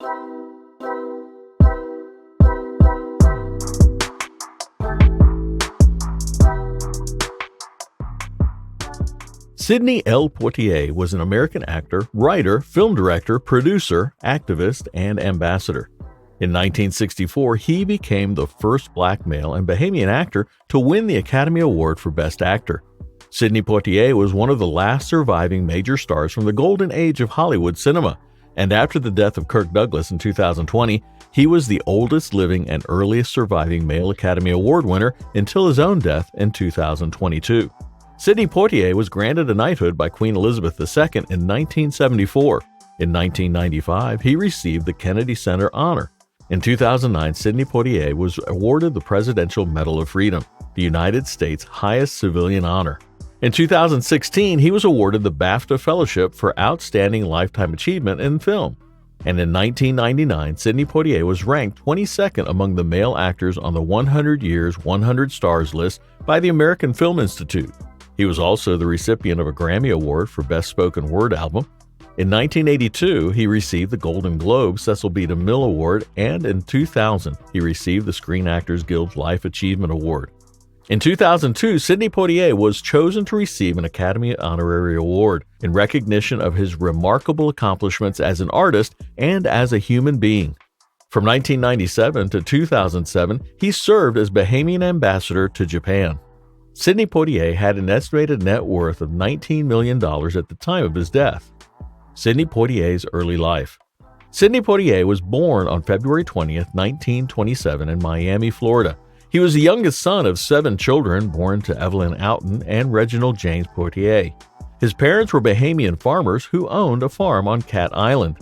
Sidney L. Poitier was an American actor, writer, film director, producer, activist, and ambassador. In 1964, he became the first black male and Bahamian actor to win the Academy Award for Best Actor. Sidney Poitier was one of the last surviving major stars from the golden age of Hollywood cinema, and after the death of Kirk Douglas in 2020, he was the oldest living and earliest surviving male Academy Award winner until his own death in 2022. Sidney Poitier was granted a knighthood by Queen Elizabeth II in 1974. In 1995, he received the Kennedy Center Honor. In 2009, Sidney Poitier was awarded the Presidential Medal of Freedom, the United States' highest civilian honor. In 2016, he was awarded the BAFTA Fellowship for Outstanding Lifetime Achievement in Film. And in 1999, Sidney Poitier was ranked 22nd among the male actors on the 100 Years 100 Stars list by the American Film Institute. He was also the recipient of a Grammy Award for Best Spoken Word Album. In 1982, he received the Golden Globe Cecil B. DeMille Award, and in 2000, he received the Screen Actors Guild Life Achievement Award. In 2002, Sidney Poitier was chosen to receive an Academy Honorary Award in recognition of his remarkable accomplishments as an artist and as a human being. From 1997 to 2007, he served as Bahamian ambassador to Japan. Sidney Poitier had an estimated net worth of $19 million at the time of his death. Sidney Poitier's early life. Sidney Poitier was born on February 20, 1927 in Miami, Florida. He was the youngest son of 7 children born to Evelyn Oughton and Reginald James Poitier. His parents were Bahamian farmers who owned a farm on Cat Island.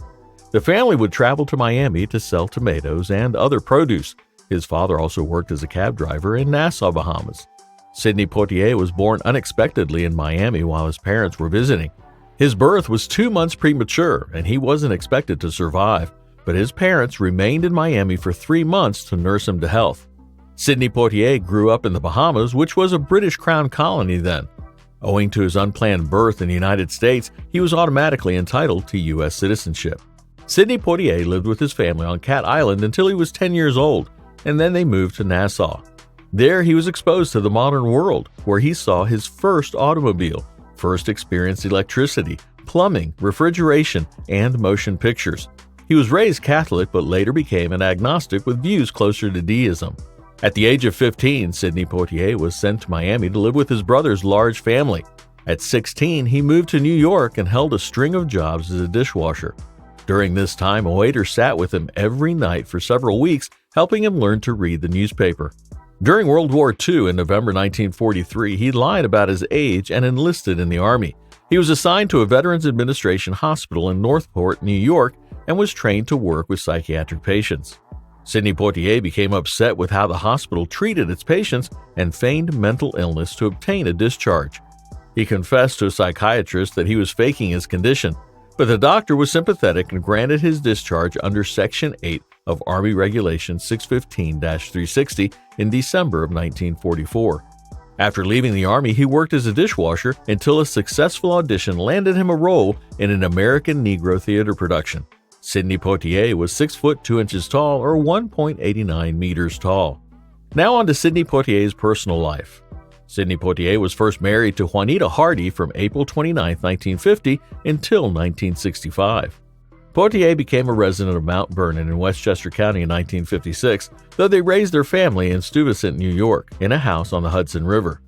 The family would travel to Miami to sell tomatoes and other produce. His father also worked as a cab driver in Nassau, Bahamas. Sidney Poitier was born unexpectedly in Miami while his parents were visiting. His birth was 2 months premature, and he wasn't expected to survive, but his parents remained in Miami for 3 months to nurse him to health. Sidney Poitier grew up in the Bahamas, which was a British Crown colony then. Owing to his unplanned birth in the United States, he was automatically entitled to U.S. citizenship. Sidney Poitier lived with his family on Cat Island until he was 10 years old, and then they moved to Nassau. There, he was exposed to the modern world, where he saw his first automobile, first experienced electricity, plumbing, refrigeration, and motion pictures. He was raised Catholic but later became an agnostic with views closer to deism. At the age of 15, Sidney Poitier was sent to Miami to live with his brother's large family. At 16, he moved to New York and held a string of jobs as a dishwasher. During this time, a waiter sat with him every night for several weeks, helping him learn to read the newspaper. During World War II in November 1943, he lied about his age and enlisted in the Army. He was assigned to a Veterans Administration hospital in Northport, New York, and was trained to work with psychiatric patients. Sidney Poitier became upset with how the hospital treated its patients and feigned mental illness to obtain a discharge. He confessed to a psychiatrist that he was faking his condition, but the doctor was sympathetic and granted his discharge under Section 8 of Army Regulation 615-360 in December of 1944. After leaving the Army, he worked as a dishwasher until a successful audition landed him a role in an American Negro theater production. Sidney Poitier was 6 foot 2 inches tall, or 1.89 meters tall. Now on to Sidney Poitier's personal life. Sidney Poitier was first married to Juanita Hardy from April 29, 1950 until 1965. Poitier became a resident of Mount Vernon in Westchester County in 1956, though they raised their family in Stuyvesant, New York, in a house on the Hudson River.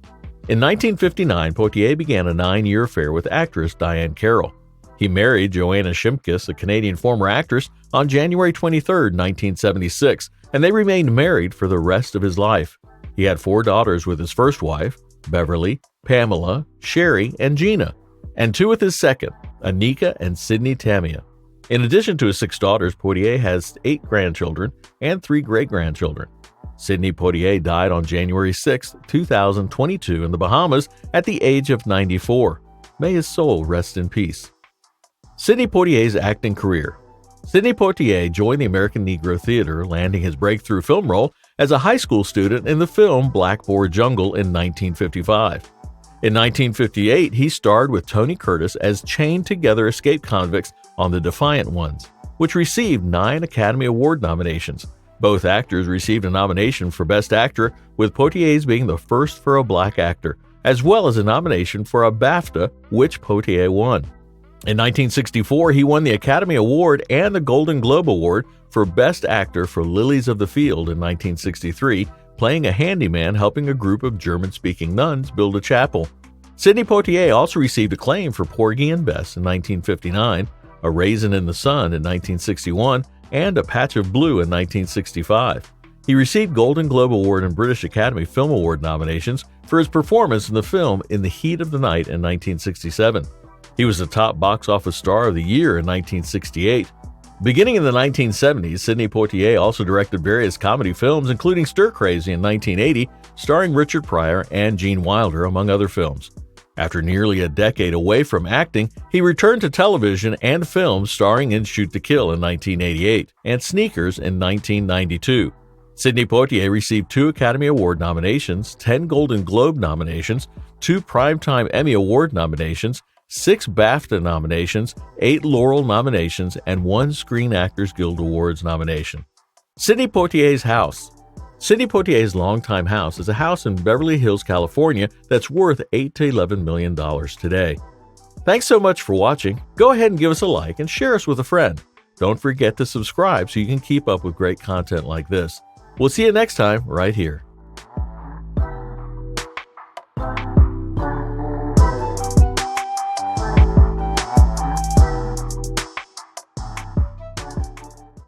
In 1959, Poitier began a 9-year affair with actress Diane Carroll. He married Joanna Shimkus, a Canadian former actress, on January 23, 1976, and they remained married for the rest of his life. He had 4 daughters with his first wife, Beverly, Pamela, Sherry, and Gina, and 2 with his second, Anika and Sydney Tamia. In addition to his 6 daughters, Poitier has 8 grandchildren and 3 great-grandchildren. Sidney Poitier died on January 6, 2022 in the Bahamas at the age of 94. May his soul rest in peace. Sidney Poitier's acting career. Sidney Poitier joined the American Negro Theater, landing his breakthrough film role as a high school student in the film Blackboard Jungle in 1955. In 1958, he starred with Tony Curtis as chained-together escape convicts on The Defiant Ones. which received 9 Academy Award nominations. Both actors received a nomination for Best Actor, with Poitier's being the first for a black actor, as well as a nomination for a BAFTA, which Poitier won. In 1964, he won the Academy Award and the Golden Globe Award for Best Actor for Lilies of the Field in 1963, playing a handyman helping a group of German-speaking nuns build a chapel. Sidney Poitier also received acclaim for Porgy and Bess in 1959, A Raisin in the Sun in 1961, and A Patch of Blue in 1965. He received Golden Globe Award and British Academy Film Award nominations for his performance in the film In the Heat of the Night in 1967. He was the top box office star of the year in 1968. Beginning in the 1970s, Sidney Poitier also directed various comedy films, including Stir Crazy in 1980, starring Richard Pryor and Gene Wilder, among other films. After nearly a decade away from acting, he returned to television and film, starring in Shoot to Kill in 1988 and Sneakers in 1992. Sidney Poitier received 2 Academy Award nominations, 10 Golden Globe nominations, 2 Primetime Emmy Award nominations, 6 BAFTA nominations, 8 Laurel nominations, and 1 Screen Actors Guild Awards nomination. Sidney Poitier's house. Sidney Poitier's longtime house is a house in Beverly Hills, California that's worth $8 to $11 million today. Thanks so much for watching. Go ahead and give us a like and share us with a friend. Don't forget to subscribe so you can keep up with great content like this. We'll see you next time right here.